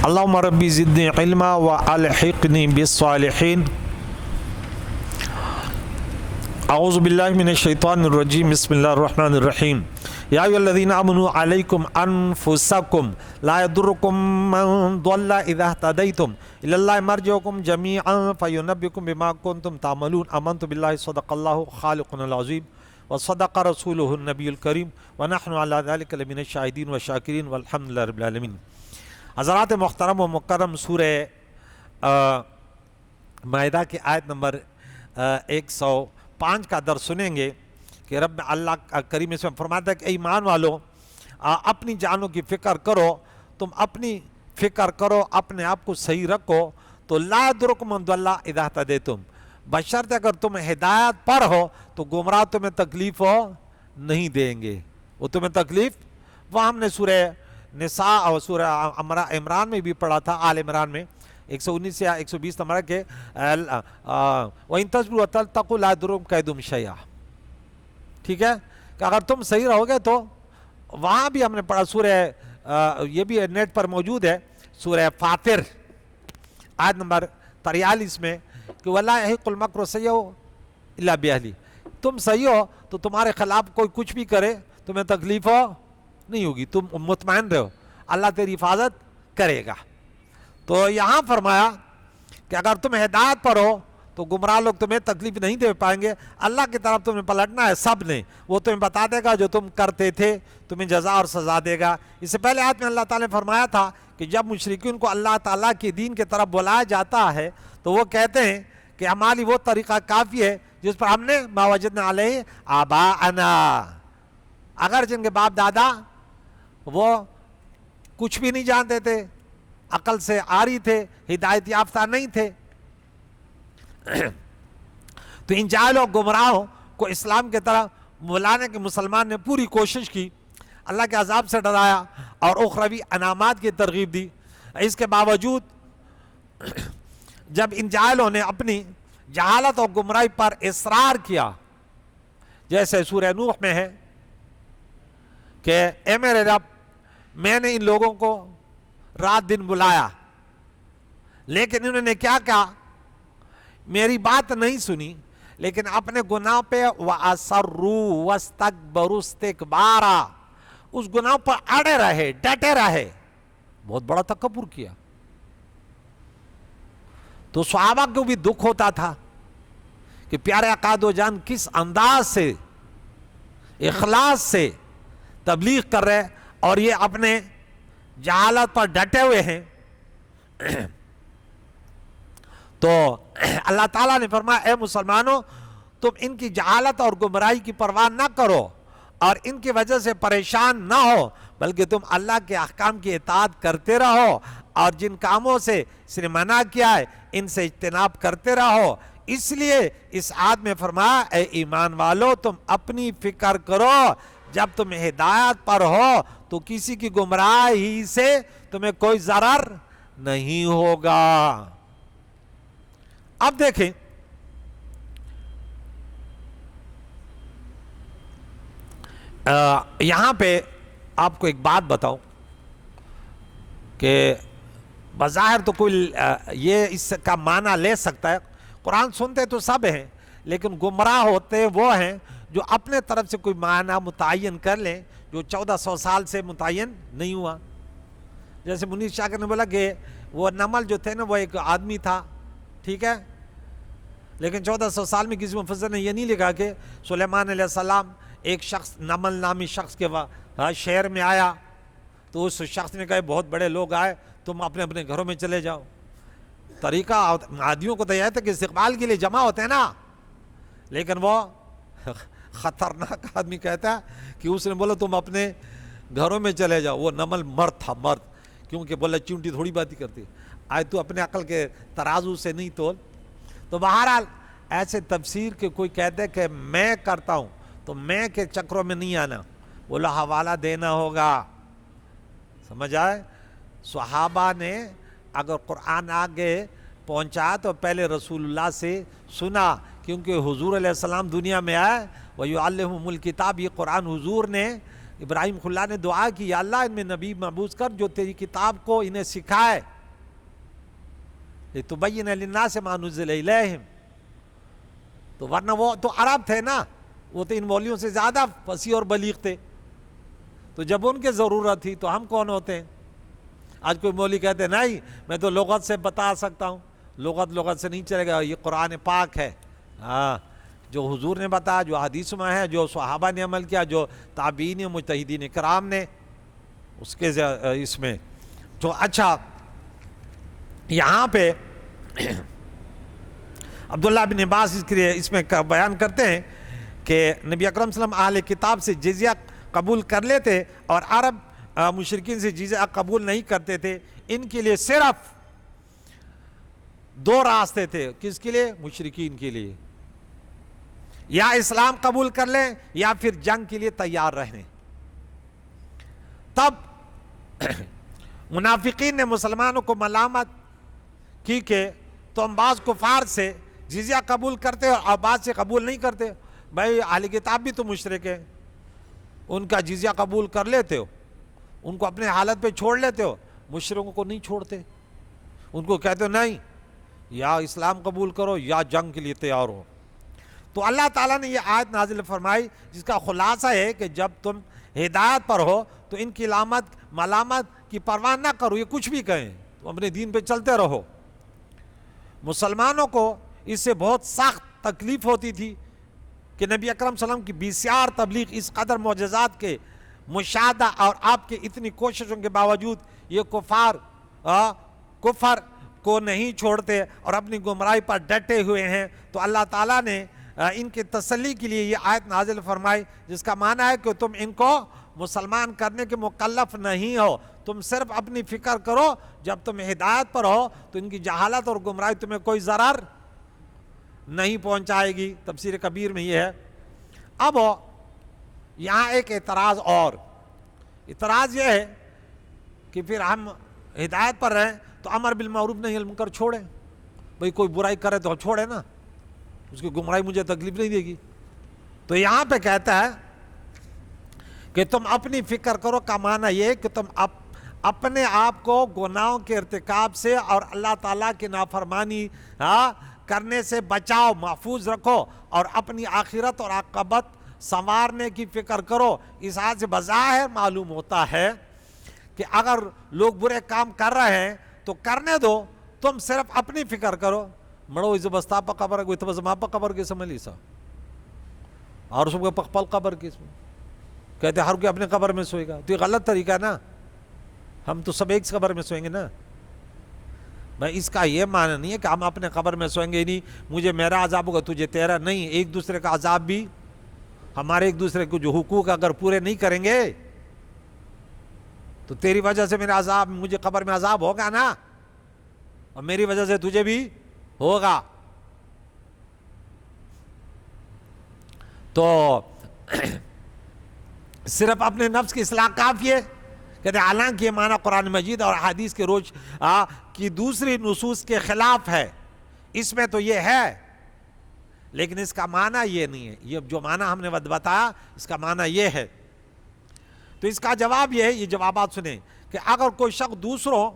اللهم ربي زدني علما والحقني بالصالحين. اعوذ باللہ من الشیطان الرجیم. بسم اللہ الرحمن الرحیم. یا ایھا الذین آمنوا علیکم انفسکم لا یضرکم من ضل اذا اهتدیتم الی اللہ مرجعکم جمیعا فینبئکم بما کنتم تعملون. آمنت باللہ صدق اللہ خالقنا العظیم وصدق رسولہ النبی الکریم ونحن علی ذلک لمن الشاہدین والشاکرین والحمد للہ رب العالمین. حضرات محترم و مکرم، سورہ مائدہ کی آیت نمبر 105 کا درس سنیں گے کہ رب اللہ کریم اس میں فرماتا ہے کہ ایمان والو اپنی جانوں کی فکر کرو، تم اپنی فکر کرو، اپنے آپ کو صحیح رکھو تو لا یضرکم من ضل اذا اهتدیتم، بشرط اگر تم ہدایت پر ہو تو گمراہ تمہیں تکلیف نہیں دیں گے، وہ تمہیں تکلیف. وہ ہم نے سورہ نساء اور سورہ عمران میں بھی پڑھا تھا، آل عمران میں 119 یا 120 نمبر کے وَإِن تَصْبِرُوا وَتَتَّقُوا لَا يَضُرُّكُمْ كَيْدُهُمْ شَيْئًا. ٹھیک ہے کہ اگر تم صحیح رہو گے تو وہاں بھی ہم نے پڑھا سورہ یہ بھی نیٹ پر موجود ہے، سورہ فاطر آیت نمبر 43 میں کہ وَلَا يَحِقُّ الْمَكْرُ السَّيِّئُ إِلَّا بِأَهْلِهِ. تم صحیح ہو تو تمہارے خلاف کوئی کچھ بھی کرے تمہیں تکلیف نہیں ہوگی، تم مطمئن رہو، اللہ تیری حفاظت کرے گا. تو یہاں فرمایا کہ اگر تم ہدایت پر ہو تو گمراہ لوگ تمہیں تکلیف نہیں دے پائیں گے. اللہ کی طرف تمہیں پلٹنا ہے سب نے، وہ تمہیں بتا دے گا جو تم کرتے تھے، تمہیں جزا اور سزا دے گا. اس سے پہلے آیت میں اللہ تعالیٰ نے فرمایا تھا کہ جب مشرکین کو اللہ تعالیٰ کے دین کی طرف بلایا جاتا ہے تو وہ کہتے ہیں کہ ہماری وہ طریقہ کافی ہے جس پر ہم نے ما وجدنا علیہ آباءنا، اگر جن کے باپ دادا وہ کچھ بھی نہیں جانتے تھے، عقل سے عاری تھے، ہدایت یافتہ نہیں تھے. تو ان جاہلوں گمراہوں کو اسلام کی طرف بلانے کے مسلمان نے پوری کوشش کی، اللہ کے عذاب سے ڈرایا اور اخروی انعامات کی ترغیب دی. اس کے باوجود جب ان جاہلوں نے اپنی جہالت اور گمراہی پر اصرار کیا، جیسے سورہ نوح میں ہے کہ اے میرے رب میں نے ان لوگوں کو رات دن بلایا لیکن انہوں نے کیا کہا، میری بات نہیں سنی، لیکن اپنے گناہ پہ وَأَصَرُّوا وَاسْتَكْبَرُوا اسْتِكْبَارًا، اس گناہ پر اڑے رہے، ڈٹے رہے، بہت بڑا تکبر کیا. تو صحابہ کو بھی دکھ ہوتا تھا کہ پیارے آقا دو جان کس انداز سے اخلاص سے تبلیغ کر رہے اور یہ اپنے جہالت پر ڈٹے ہوئے ہیں. تو اللہ تعالیٰ نے فرمایا اے مسلمانوں تم ان کی جہالت اور گمراہی کی پرواہ نہ کرو اور ان کی وجہ سے پریشان نہ ہو، بلکہ تم اللہ کے احکام کی اطاعت کرتے رہو اور جن کاموں سے اس نے منع کیا ہے ان سے اجتناب کرتے رہو. اس لیے اس آیت میں فرمایا اے ایمان والو تم اپنی فکر کرو، جب تم ہدایت پر ہو تو کسی کی گمراہی سے تمہیں کوئی ضرر نہیں ہوگا. اب دیکھیں یہاں پہ آپ کو ایک بات بتاؤں کہ بظاہر تو کوئی یہ اس کا معنی لے سکتا ہے، قرآن سنتے تو سب ہیں لیکن گمراہ ہوتے وہ ہیں جو اپنے طرف سے کوئی معنی متعین کر لیں جو 1400 سال سے متعین نہیں ہوا. جیسے منیر شاکر نے بولا کہ وہ نمل جو تھے نا وہ ایک آدمی تھا، ٹھیک ہے، لیکن 1400 سال میں کسی مفسر نے یہ نہیں لکھا کہ سلیمان علیہ السلام ایک شخص نمل نامی شخص کے شہر میں آیا تو اس شخص نے کہا بہت بڑے لوگ آئے تم اپنے اپنے گھروں میں چلے جاؤ. طریقہ عادیوں کو تو یہ تھا کہ استقبال کے لیے جمع ہوتے ہیں نا، لیکن وہ خطرناک آدمی کہتا ہے کہ اس نے بولا تم اپنے گھروں میں چلے جاؤ. وہ نمل مرد تھا، مرد، کیونکہ بولا چونٹی تھوڑی بات ہی کرتی، آج تو اپنے عقل کے ترازو سے نہیں تول. تو بہرحال ایسے تفسیر کے کوئی کہتے کہ میں کرتا ہوں تو میں کے چکروں میں نہیں آنا، بولا حوالہ دینا ہوگا. سمجھ آئے؟ صحابہ نے اگر قرآن آگے پہنچا تو پہلے رسول اللہ سے سنا، کیونکہ حضور علیہ السلام دنیا میں آئے وَيُعَلِّمُهُمُ الْكِتَابِ، یہ قرآن حضور نے ابراہیم خلا نے دعا کی یا اللہ ان میں نبی مبعوث کر جو تیری کتاب کو انہیں سکھائے لتبین للناس ما نزل الیہم. تو ورنہ وہ تو عرب تھے نا, وہ تو ان مولیوں سے زیادہ فصیح اور بلیغ تھے, تو جب ان کے ضرورت تھی تو ہم کون ہوتے ہیں؟ آج کوئی مولوی کہتے ہیں نہیں میں تو لغت سے بتا سکتا ہوں, لغت سے نہیں چلے گا, یہ قرآن پاک ہے. ہاں جو حضور نے بتایا, جو حدیث میں ہے, جو صحابہ نے عمل کیا, جو تابعین مجتہدین کرام نے, اس کے اس میں تو اچھا یہاں پہ عبداللہ بن عباس اس میں بیان کرتے ہیں کہ نبی اکرم صلی اللہ علیہ وسلم اہل کتاب سے جزیہ قبول کر لیتے اور عرب مشرکین سے جزیہ قبول نہیں کرتے تھے. ان کے لیے صرف دو راستے تھے. کس کے لیے؟ مشرکین کے لیے, یا اسلام قبول کر لیں یا پھر جنگ کے لیے تیار رہنے. تب منافقین نے مسلمانوں کو ملامت کی کہ تم بعض کفار سے جزیہ قبول کرتے ہو اور بعض سے قبول نہیں کرتے. بھائی اہل کتاب بھی تو مشرک ہیں, ان کا جزیہ قبول کر لیتے ہو, ان کو اپنے حالت پہ چھوڑ لیتے ہو, مشرکوں کو نہیں چھوڑتے, ان کو کہتے ہو نہیں یا اسلام قبول کرو یا جنگ کے لیے تیار ہو. تو اللہ تعالیٰ نے یہ آیت نازل فرمائی جس کا خلاصہ ہے کہ جب تم ہدایت پر ہو تو ان کی ملامت کی پرواہ نہ کرو, یہ کچھ بھی کہیں, تم اپنے دین پہ چلتے رہو. مسلمانوں کو اس سے بہت سخت تکلیف ہوتی تھی کہ نبی اکرم صلی اللہ علیہ وسلم کی بسیار تبلیغ, اس قدر معجزات کے مشاہدہ اور آپ کے اتنی کوششوں کے باوجود یہ کفر کو نہیں چھوڑتے اور اپنی گمراہی پر ڈٹے ہوئے ہیں. تو اللہ تعالیٰ نے ان کی تسلی کے لیے یہ آیت نازل فرمائی جس کا معنی ہے کہ تم ان کو مسلمان کرنے کے مکلف نہیں ہو, تم صرف اپنی فکر کرو. جب تم ہدایت پر ہو تو ان کی جہالت اور گمراہی تمہیں کوئی ضرر نہیں پہنچائے گی. تفسیر کبیر میں یہ ہے. اب یہاں ایک اعتراض یہ ہے کہ پھر ہم ہدایت پر رہیں تو امر بالمعروف نہی عن المنکر چھوڑیں. بھئی کوئی برائی کرے تو چھوڑے نا, اس کی گمراہی مجھے تکلیف نہیں دے گی. تو یہاں پہ کہتا ہے کہ تم اپنی فکر کرو کا معنی یہ کہ تم اپنے آپ کو گناہوں کے ارتکاب سے اور اللہ تعالیٰ کی نافرمانی کرنے سے بچاؤ, محفوظ رکھو اور اپنی آخرت اور عاقبت سنوارنے کی فکر کرو. اس حال سے بظاہر معلوم ہوتا ہے کہ اگر لوگ برے کام کر رہے ہیں تو کرنے دو, تم صرف اپنی فکر کرو. مڑو اس بستا پا قبر کوئی تو زما پا قبر کے سمجھ لیسا اور اس کو پل قبر کے کہتے ہر کوئی اپنے قبر میں سوئے گا. تو یہ غلط طریقہ ہے نا, ہم تو سب ایک قبر میں سوئیں گے نا. بھائی اس کا یہ معنی نہیں ہے کہ ہم اپنے قبر میں سوئیں گے, نہیں مجھے میرا عذاب ہوگا تجھے تیرا, نہیں. ایک دوسرے کا عذاب بھی, ہمارے ایک دوسرے کو جو حقوق اگر پورے نہیں کریں گے تو تیری وجہ سے میرا عذاب, مجھے قبر میں عذاب ہوگا نا, اور میری وجہ سے تجھے بھی ہوگا. تو صرف اپنے نفس کی اصلاح کافی ہے. کہتے ہیں حالانکہ یہ معنی قرآن مجید اور حدیث کے روز کی دوسری نصوص کے خلاف ہے. اس میں تو یہ ہے لیکن اس کا معنی یہ نہیں ہے. یہ جو معنی ہم نے بتایا اس کا معنی یہ ہے. تو اس کا جواب یہ ہے, یہ جوابات سنیں کہ اگر کوئی شخص دوسروں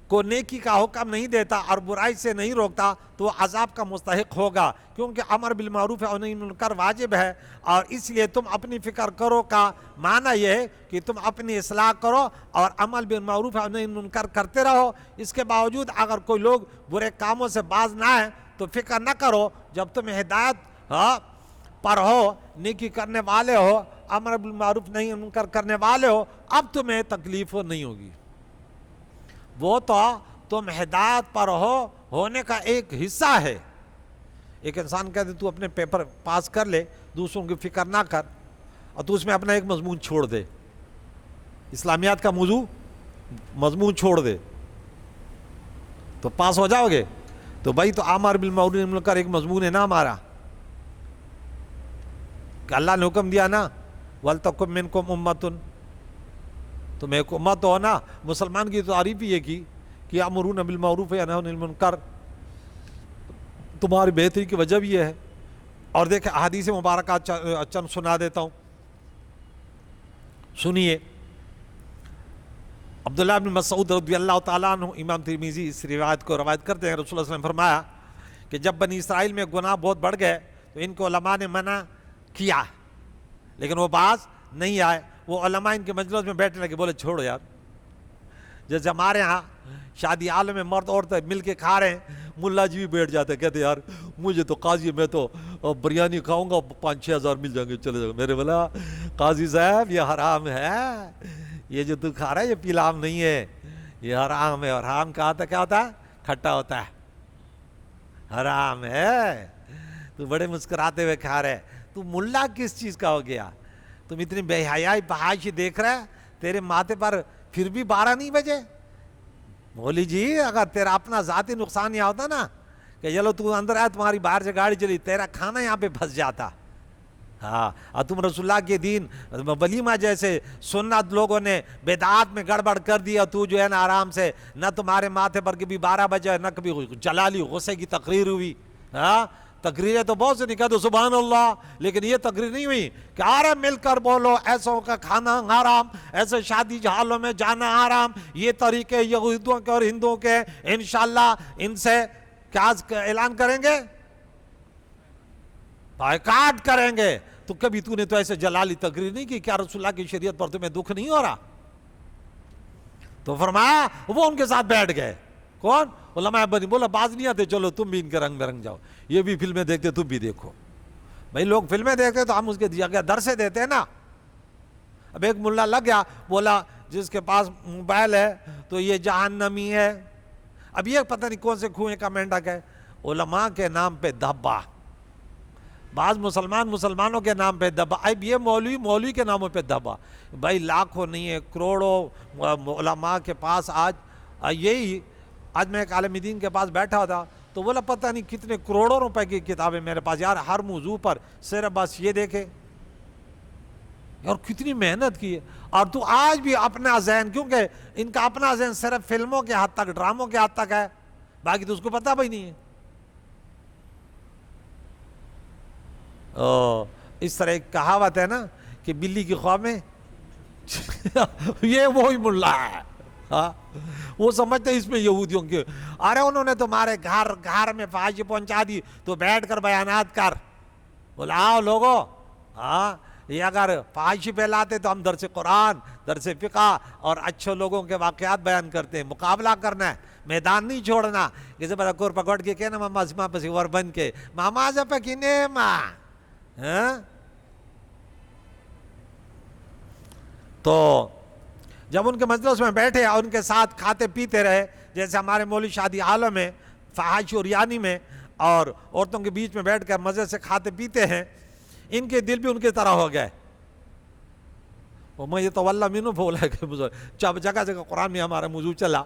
کو نیکی کا حکم نہیں دیتا اور برائی سے نہیں روکتا تو وہ عذاب کا مستحق ہوگا, کیونکہ امر بالمعروف اور نہی عن المنکر واجب ہے. اور اس لیے تم اپنی فکر کرو کا معنی یہ ہے کہ تم اپنی اصلاح کرو اور عمل بالمعروف اور نہی عن المنکر کرتے رہو. اس کے باوجود اگر کوئی لوگ برے کاموں سے باز نہ آئے تو فکر نہ کرو. جب تم ہدایت پر ہو, نیکی کرنے والے ہو, امر بالمعروف نہی عن المنکر کرنے والے ہو, اب تمہیں تکلیف نہیں ہوگی. وہ تو تم ہدایت پر ہونے کا ایک حصہ ہے. ایک انسان کہتے تو اپنے پیپر پاس کر لے, دوسروں کی فکر نہ کر, اور تو اس میں اپنا ایک مضمون چھوڑ دے, اسلامیات کا مضمون چھوڑ دے, تو پاس ہو جاؤ گے. تو بھائی تو امر بالمعروف نہی عن المنکر ایک مضمون ہے نا ہمارا, کہ اللہ نے حکم دیا نا وَلْتَكُن مِّنكُمْ أُمَّةٌ, تم ایک امت ہو نا. مسلمان کی تعریف یہ کی کہ یأمرون بالمعروف وینہون عن المنکر, تمہاری بہتری کی وجہ بھی یہ ہے. اور دیکھیں احادیث مبارکہ چند سنا دیتا ہوں. سنیے، عبداللہ بن مسعود رضی اللہ تعالیٰ عنہ، امام ترمذی اس روایت کو روایت کرتے ہیں، رسول اللہ صلی اللہ علیہ وسلم نے فرمایا کہ جب بنی اسرائیل میں گناہ بہت بڑھ گئے تو ان کو علماء نے منع کیا، لیکن وہ باز نہیں آئے۔ وہ علماء ان کے مجلس میں بیٹھنے لگے، بولے چھوڑو یار، جیسے ہمارے ہاں شادی حال میں مرد عورتیں مل کے کھا رہے ہیں، ملا جی بھی بیٹھ جاتے، کہتے یار مجھے تو قاضی، میں تو بریانی کھاؤں گا 5-6 ہزار مل جائیں گے، چلے جاؤ۔ میرے بولا قاضی صاحب یہ حرام ہے، یہ جو تو کھا رہا ہے یہ پیلام نہیں ہے، یہ حرام ہے، اور حرام کہا تھا کیا ہوتا ہے؟ کھٹا ہوتا ہے، حرام ہے۔ تو بڑے مسکراتے ہوئے کھا رہے، تو ملا کس چیز کا ہو گیا؟ تم اتنی بے حیائی فحاشی دیکھ رہے، تیرے ماتھے پر پھر بھی 12 نہیں بجے؟ مولی جی اگر تیرا اپنا ذاتی نقصان یہ ہوتا نا کہ چلو تو اندر آیا، تمہاری باہر سے گاڑی چلی، تیرا کھانا یہاں پہ پھنس جاتا۔ ہاں، اور تم رسول اللہ کے دین ولیمہ جیسے سنت لوگوں نے بدعات میں گڑبڑ کر دیا، تو جو ہے نا آرام سے، نہ تمہارے ماتھے پر کبھی 12 بجے، نہ کبھی جلالی غصے کی تقریر ہوئی۔ ہاں، تقریریں تو بہت سے نہیں کہتے سبحان اللہ، لیکن یہ تقریر نہیں ہوئی کہ آرے مل کر بولو ایسوں کا کھانا حرام، ایسے شادی حالوں میں جانا حرام، یہ طریقے یہودیوں کے اور ہندوؤں کے، انشاءاللہ ان سے کیا اعلان کریں گے؟ بائیکاٹ کریں گے۔ تو کبھی تو نے تو ایسے جلالی تقریر نہیں کی؟ کیا رسول اللہ کی شریعت پر تمہیں دکھ نہیں ہو رہا؟ تو فرمایا وہ ان کے ساتھ بیٹھ گئے، کون؟ علماء بنی، بولا باز نہیں آتے، چلو تم بھی ان کے رنگ میں رنگ جاؤ، یہ بھی فلمیں دیکھتے تم بھی دیکھو۔ بھائی لوگ فلمیں دیکھتے تو ہم اس کے جگہ درسیں دیتے ہیں نا۔ اب ایک ملا لگ گیا، بولا جس کے پاس موبائل ہے تو یہ جہنمی ہے۔ اب یہ پتہ نہیں کون سے کنویں کا مینڈک ہے، علماء کے نام پہ دھبا، بعض مسلمانوں کے نام پہ دھبا، اب یہ مولوی کے ناموں پہ دھبا۔ بھائی لاکھوں نہیں ہے، کروڑوں علماء کے پاس آج میں ایک عالم دین کے پاس بیٹھا تھا تو بولا پتہ نہیں کتنے کروڑوں روپے کی کتابیں میرے پاس، یار ہر موضوع پر صرف بس یہ دیکھے، اور کتنی محنت کی ہے۔ اور تو آج بھی اپنا ذہن، کیونکہ ان کا اپنا ذہن صرف فلموں کے حد تک، ڈراموں کے حد تک ہے، باقی تو اس کو پتہ بھی نہیں ہے۔ اس طرح ایک کہاوت ہے نا کہ بلی کی خواب میں یہ وہی ملا ہے، وہ سمجھتے اس میں یہودیوں کے، ارے انہوں نے تمہارے گھر میں فحاشی پہنچا دی تو بیٹھ کر بیانات کر، بولا آؤ لوگو، ہاں یہ اگر فحاشی پھیلاتے تو ہم درس قرآن، درس فقہ اور اچھے لوگوں کے واقعات بیان کرتے ہیں۔ مقابلہ کرنا ہے، میدان نہیں چھوڑنا، کسی بڑا کور پکڑ کے کہنا ماما زما پسی ور بن کے ماما زپا کی نیما۔ تو جب ان کے مجلس میں بیٹھے اور ان کے ساتھ کھاتے پیتے رہے، جیسے ہمارے مولوی شادی حالوں میں فحاشی اور یانی میں اور عورتوں کے بیچ میں بیٹھ کر مزے سے کھاتے پیتے ہیں، ان کے دل بھی ان کی طرح ہو گئے۔ میں یہ تولا مینو بولا کہ جگہ جگہ قرآن میں ہمارا موضوع چلا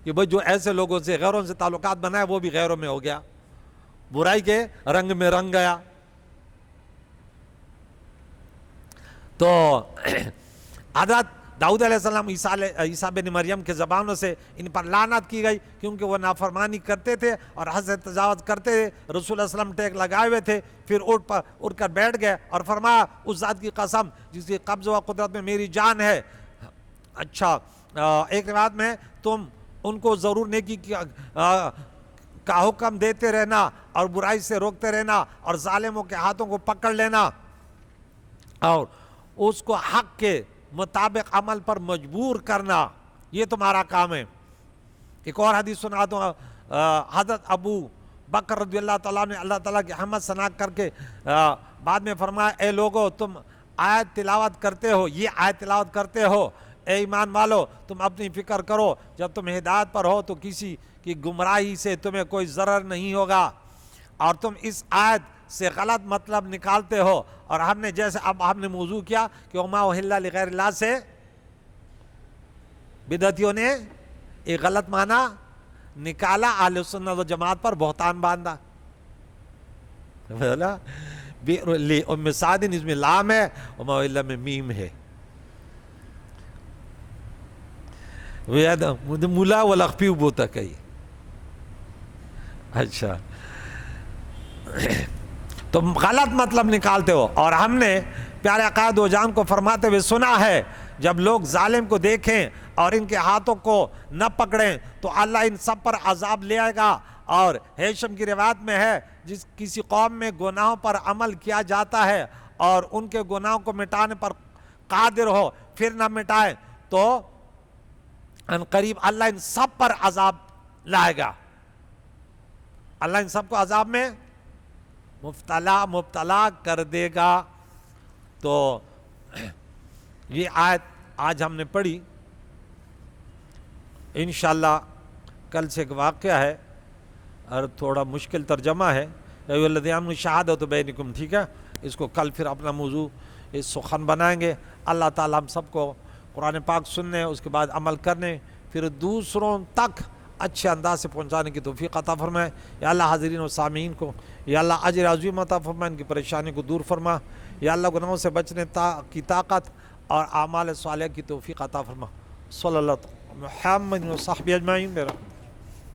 کہ بھائی جو ایسے لوگوں سے غیروں سے تعلقات بنائے وہ بھی غیروں میں ہو گیا، برائی کے رنگ میں رنگ گیا۔ تو حضرت داؤد علیہ السلام عیسیٰ بن مریم کے زبانوں سے ان پر لعنت کی گئی کیونکہ وہ نافرمانی کرتے تھے اور حد سے تجاوز کرتے تھے۔ رسول اللہ صلی اللہ علیہ وسلم ٹیک لگائے ہوئے تھے، پھر اٹھ کر بیٹھ گئے اور فرمایا اس ذات کی قسم جس کی قبض و قدرت میں میری جان ہے۔ اچھا، ایک روایت میں تم ان کو ضرور نیکی کا حکم دیتے رہنا اور برائی سے روکتے رہنا اور ظالموں کے ہاتھوں کو پکڑ لینا اور اس کو حق کے مطابق عمل پر مجبور کرنا، یہ تمہارا کام ہے۔ ایک اور حدیث سنا دوں، حضرت ابو بکر رضی اللہ تعالیٰ نے اللہ تعالیٰ کی حمد ثنا کر کے بعد میں فرمایا اے لوگو تم آیت تلاوت کرتے ہو، یہ آیت تلاوت کرتے ہو، اے ایمان والو تم اپنی فکر کرو، جب تم ہدایت پر ہو تو کسی کی گمراہی سے تمہیں کوئی ضرر نہیں ہوگا، اور تم اس آیت سے غلط مطلب نکالتے ہو، اور ہم نے جیسے اب ہم نے موضوع کیا کہ وما اہل لغیر اللہ سے، بدعتیوں نے ایک غلط معنی نکالا، اہل سنت و جماعت پر بہتان باندھا۔ ام سعد اس میں لام ہے، وما اہل میں میم ہے، مولا والخفی بوتا کئی۔ اچھا، تم غلط مطلب نکالتے ہو، اور ہم نے پیارے آقا دو جان کو فرماتے ہوئے سنا ہے جب لوگ ظالم کو دیکھیں اور ان کے ہاتھوں کو نہ پکڑیں تو اللہ ان سب پر عذاب لے آئے گا۔ اور ہیشم کی روایت میں ہے جس کسی قوم میں گناہوں پر عمل کیا جاتا ہے اور ان کے گناہوں کو مٹانے پر قادر ہو پھر نہ مٹائے تو ان قریب اللہ ان سب پر عذاب لائے گا، اللہ ان سب کو عذاب میں مبتلا کر دے گا۔ تو یہ آیت آج ہم نے پڑھی، انشاءاللہ کل سے ایک واقعہ ہے اور تھوڑا مشکل ترجمہ ہے، یا ایھا الذین آمنوا شہادۃ بینکم، ٹھیک ہے، اس کو کل پھر اپنا موضوع اس سخن بنائیں گے۔ اللہ تعالیٰ ہم سب کو قرآن پاک سننے، اس کے بعد عمل کرنے، پھر دوسروں تک اچھے انداز سے پہنچانے کی توفیق عطا فرمائے۔ یا اللہ حاضرین و سامعین کو یا اللہ اجر عظیم عطا فرمائے، ان کی پریشانی کو دور فرما۔ یا اللہ گناہوں سے بچنے کی طاقت اور اعمال صالحہ کی توفیق عطا فرما۔ صلی اللہ محمد و صحبہ اجمعین۔